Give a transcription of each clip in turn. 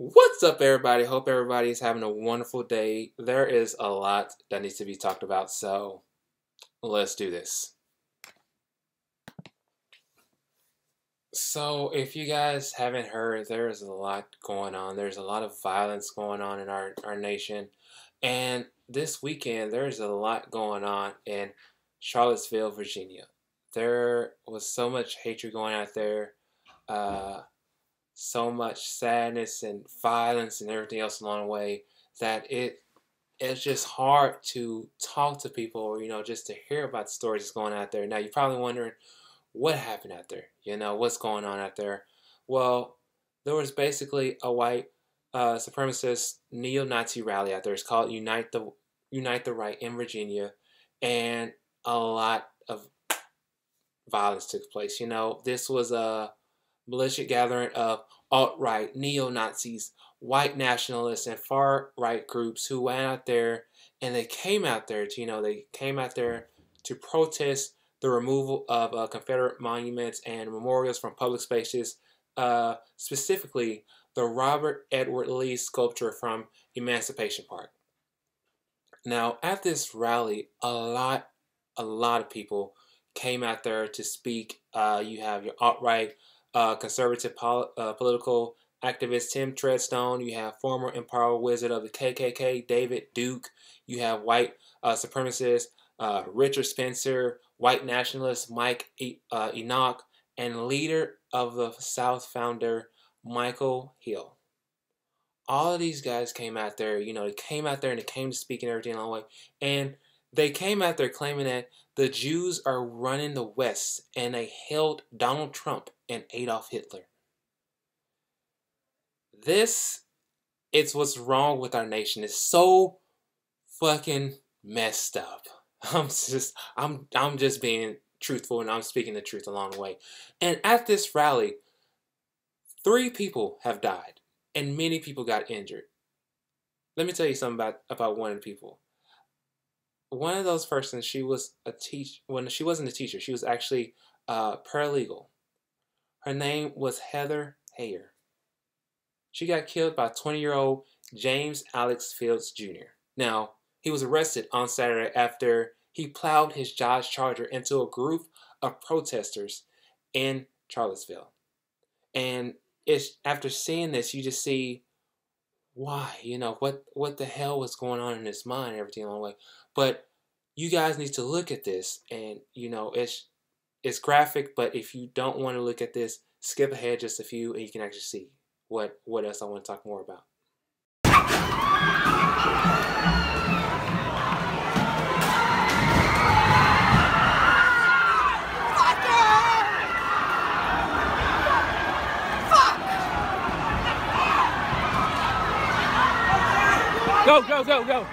What's up, everybody? Hope everybody is having a wonderful day. There is a lot that needs to be talked about, so let's do this. So, if you guys haven't heard, there is a lot going on. There's a lot of violence going on in our nation. And this weekend, there's a lot going on in Charlottesville, Virginia. There was so much hatred going out there. So much sadness and violence and everything else along the way that it's just hard to talk to people or just to hear about the stories that's going out there. Now you're probably wondering what happened out there. What's going on out there. Well, there was basically a white supremacist neo-Nazi rally out there. It's called Unite the Right in Virginia, and a lot of violence took place. This was a militia gathering of alt-right, neo-Nazis, white nationalists, and far-right groups who went out there, and they came out there to protest the removal of Confederate monuments and memorials from public spaces, specifically the Robert Edward Lee sculpture from Emancipation Park. Now, at this rally, a lot of people came out there to speak. You have your alt-right conservative political activist Tim Treadstone. You have former Empower Wizard of the KKK David Duke. You have white supremacist Richard Spencer, white nationalist Mike Enoch, and leader of the South founder Michael Hill. All of these guys came out there. They came out there and they came to speak and everything along the way. And they came out there claiming that the Jews are running the West, and they held Donald Trump and Adolf Hitler. It's what's wrong with our nation. It's so fucking messed up. I'm just being truthful, and I'm speaking the truth along the way. And at this rally, 3 people have died, and many people got injured. Let me tell you something about one of the people. One of those persons, she was a teacher. Well, she wasn't a teacher. She was actually a paralegal. Her name was Heather Heyer. She got killed by 20-year-old James Alex Fields Jr. Now, he was arrested on Saturday after he plowed his Dodge Charger into a group of protesters in Charlottesville. And after seeing this, you just see why, what the hell was going on in his mind and everything along the way. But you guys need to look at this, and it's graphic, but if you don't want to look at this, skip ahead just a few and you can actually see what else I want to talk more about. Go, go, go, go.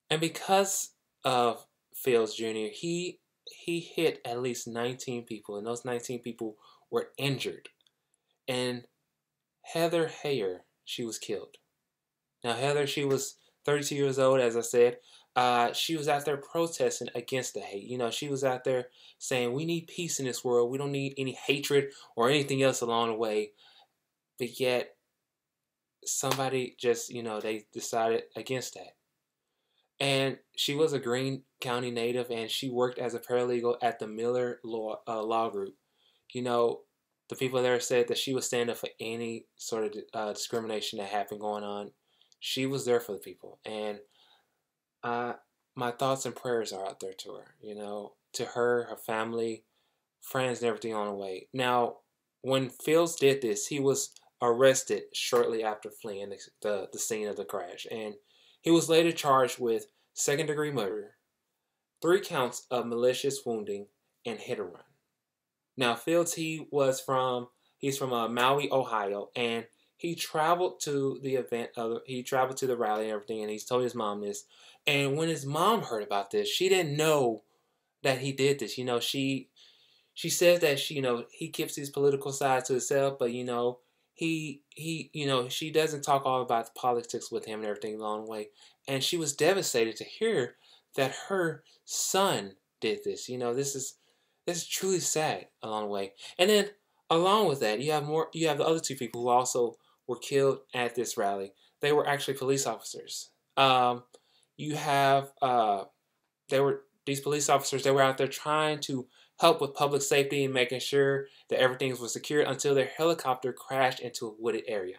And because of Fields Jr., he hit at least 19 people, and those 19 people were injured. And Heather Heyer, she was killed. Now, Heather, she was 32 years old, as I said. She was out there protesting against the hate. She was out there saying, we need peace in this world. We don't need any hatred or anything else along the way. But yet, somebody just, they decided against that. And she was a Greene County native, and she worked as a paralegal at the Miller Law Group. The people there said that she would stand up for any sort of discrimination that happened going on. She was there for the people. And my thoughts and prayers are out there to her, to her, her family, friends, and everything on the way. Now, when Fields did this, he was arrested shortly after fleeing the scene of the crash. And he was later charged with second-degree murder, 3 counts of malicious wounding, and hit and run. Now, Fields, he's from Maui, Ohio, and he traveled to the event. He traveled to the rally and everything, and he's told his mom this. And when his mom heard about this, she didn't know that he did this. She says that he keeps his political side to himself, but she doesn't talk all about the politics with him and everything along the way. And she was devastated to hear that her son did this. This is truly sad along the way. And then along with that, you have the other two people who also were killed at this rally. They were actually police officers. You have they were these police officers. They were out there trying to help with public safety and making sure that everything was secure until their helicopter crashed into a wooded area.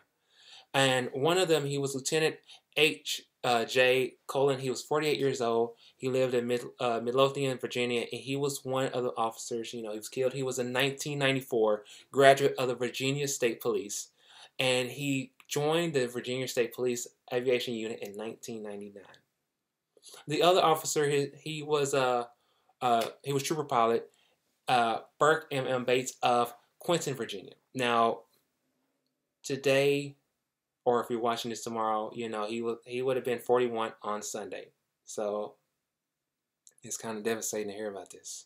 And one of them, he was Lieutenant J. Colin. He was 48 years old. He lived in Midlothian, Virginia, and he was one of the officers. He was killed. He was a 1994 graduate of the Virginia State Police, and he joined the Virginia State Police Aviation Unit in 1999. The other officer, he was trooper pilot, Burke M. Bates of Quinton, Virginia. Now, today, or if you're watching this tomorrow, he would have been 41 on Sunday. So it's kind of devastating to hear about this.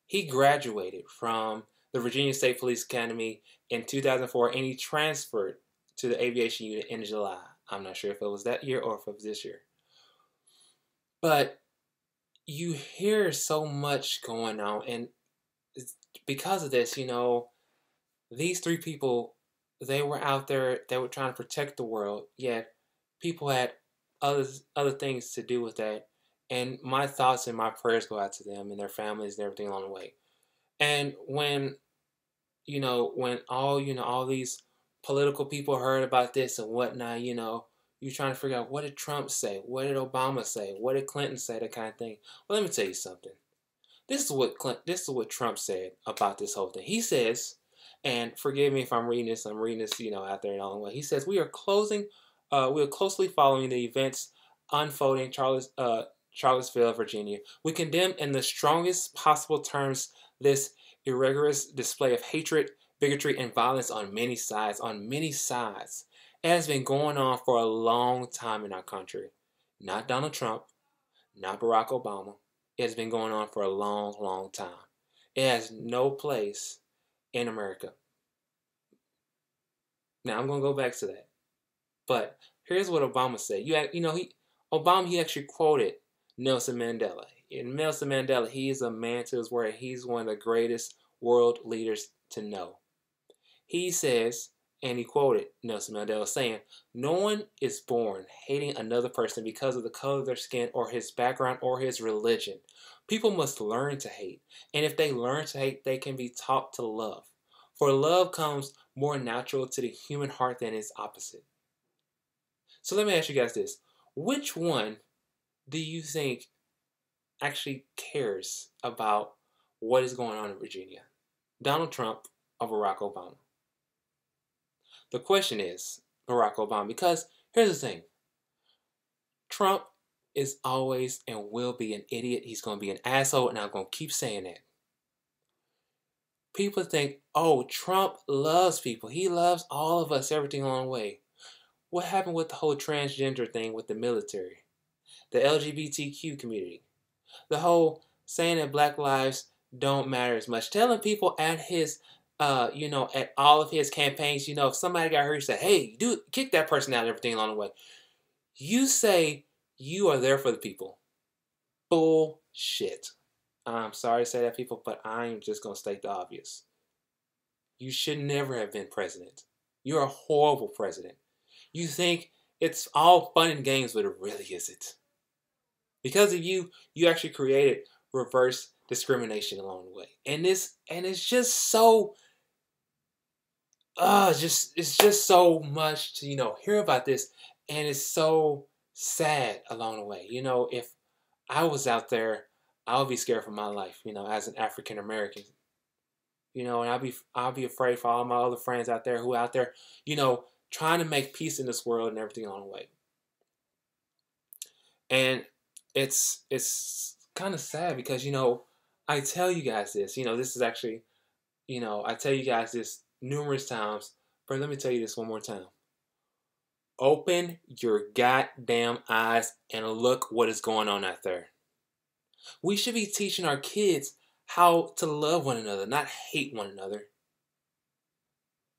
He graduated from the Virginia State Police Academy in 2004, and he transferred to the aviation unit in July. I'm not sure if it was that year or if it was this year. But you hear so much going on, and because of this, these three people, they were out there, they were trying to protect the world, yet people had other things to do with that. And my thoughts and my prayers go out to them and their families and everything along the way. And when all these political people heard about this and whatnot, you're trying to figure out, what did Trump say? What did Obama say? What did Clinton say? That kind of thing. Well, let me tell you something. This is what Trump said about this whole thing. He says, and forgive me if I'm reading this, out there in a long way. He says, we are closely following the events unfolding in Charlottesville, Virginia. We condemn in the strongest possible terms this egregious display of hatred, bigotry, and violence on many sides. It has been going on for a long time in our country. Not Donald Trump, not Barack Obama. It has been going on for a long, long time. It has no place in America. Now, I'm going to go back to that. But here's what Obama said. Obama actually quoted Nelson Mandela. And Nelson Mandela, he is a man to his word. He's one of the greatest world leaders to know. He says, and he quoted Nelson Mandela saying, no one is born hating another person because of the color of their skin or his background or his religion. People must learn to hate. And if they learn to hate, they can be taught to love. For love comes more natural to the human heart than its opposite. So let me ask you guys this. Which one do you think actually cares about what is going on in Virginia? Donald Trump or Barack Obama? The question is Barack Obama, because here's the thing. Trump is always and will be an idiot. He's going to be an asshole, and I'm going to keep saying that. People think, oh, Trump loves people. He loves all of us, everything along the way. What happened with the whole transgender thing with the military? The LGBTQ community? The whole saying that black lives don't matter as much. Telling people at his at all of his campaigns, if somebody got hurt, he said, hey, dude, kick that person out and everything along the way. You say you are there for the people. Bullshit. I'm sorry to say that, people, but I'm just going to state the obvious. You should never have been president. You're a horrible president. You think it's all fun and games, but it really isn't. Because of you, you actually created reverse discrimination along the way. And it's just so it's just so much to hear about this, and it's so sad along the way. If I was out there, I would be scared for my life, as an African American. And I'll be afraid for all my other friends out there who out there, trying to make peace in this world and everything along the way. And it's kind of sad because I tell you guys this. This is actually, I tell you guys this numerous times, but let me tell you this one more time. Open your goddamn eyes and look what is going on out there. We should be teaching our kids how to love one another, not hate one another.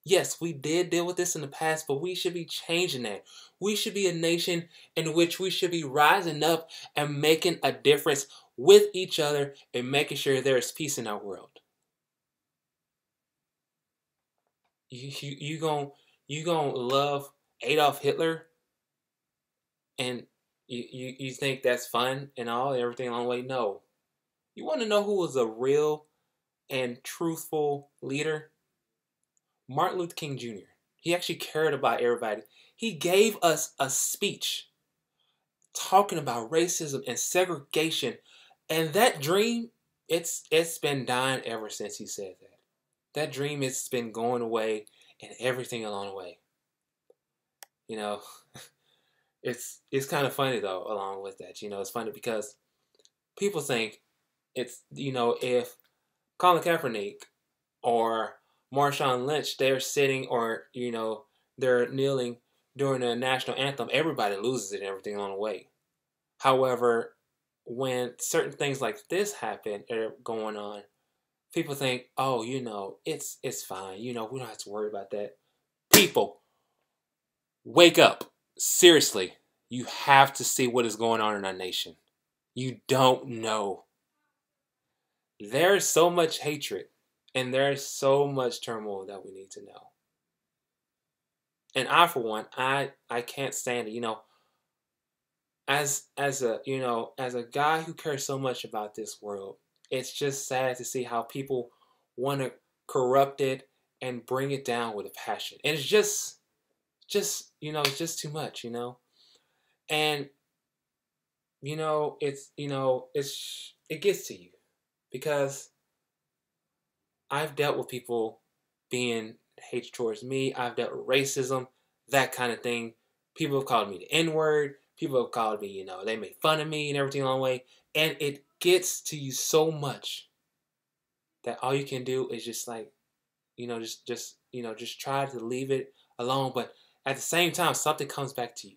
Yes, we did deal with this in the past, but we should be changing that. We should be a nation in which we should be rising up and making a difference with each other and making sure there is peace in our world. You gonna love Adolf Hitler and you think that's fun and all and everything along the way? No. You want to know who was a real and truthful leader? Martin Luther King Jr. He actually cared about everybody. He gave us a speech talking about racism and segregation, and that dream, it's been dying ever since he said that. That dream has been going away and everything along the way. You know, it's kind of funny though. Along with that, it's funny because people think it's if Colin Kaepernick or Marshawn Lynch, they're sitting or they're kneeling during the national anthem, everybody loses it and everything along the way. However, when certain things like this happen are going on, people think, oh, it's fine. We don't have to worry about that. People, wake up. Seriously, you have to see what is going on in our nation. You don't know. There's so much hatred and there's so much turmoil that we need to know. And I, for one, I can't stand it. As a guy who cares so much about this world, it's just sad to see how people want to corrupt it and bring it down with a passion. And it's just it's just too much, And it gets to you because I've dealt with people being hatred towards me. I've dealt with racism, that kind of thing. People have called me the N-word. People have called me, they made fun of me and everything along the way. And it gets to you so much that all you can do is just like, just try to leave it alone. But at the same time, something comes back to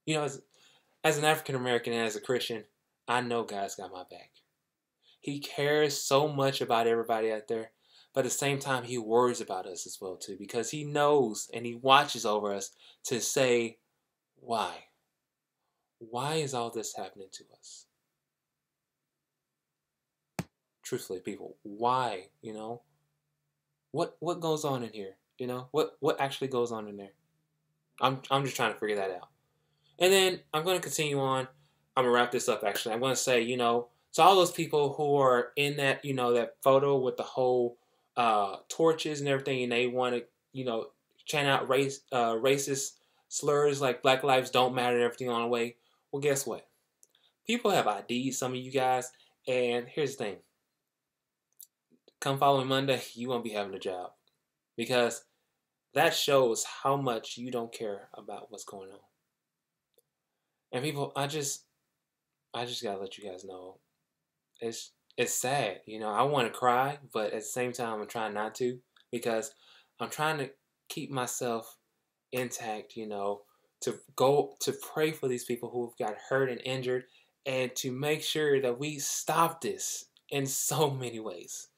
you. As an African American and as a Christian, I know God's got my back. He cares so much about everybody out there, but at the same time, he worries about us as well too, because he knows and he watches over us to say, why? Why is all this happening to us? Truthfully, people, why? What goes on in here? What actually goes on in there? I'm just trying to figure that out. And then I'm going to continue on. I'm going to wrap this up, actually. I'm going to say, to all those people who are in that, that photo with the whole torches and everything, and they want to, chant out racist slurs like Black Lives Don't Matter and everything on the way. Well, guess what? People have IDs, some of you guys, and here's the thing. Come following Monday, you won't be having a job because that shows how much you don't care about what's going on. And people, I just gotta let you guys know, it's sad. I want to cry, but at the same time, I'm trying not to because I'm trying to keep myself intact. To go to pray for these people who've got hurt and injured, and to make sure that we stop this in so many ways.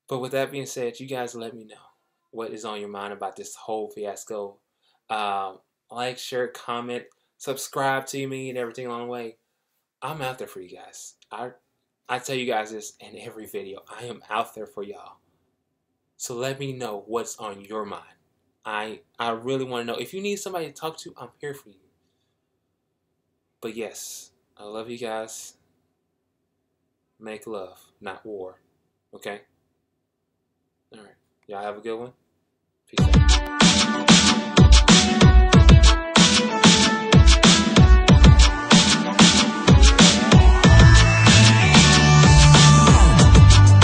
But with that being said, you guys let me know what is on your mind about this whole fiasco. Like, share, comment, subscribe to me and everything along the way. I'm out there for you guys. I tell you guys this in every video. I am out there for y'all. So let me know what's on your mind. I really want to know. If you need somebody to talk to, I'm here for you. But yes, I love you guys. Make love, not war. Okay? Alright. Y'all have a good one. Peace out.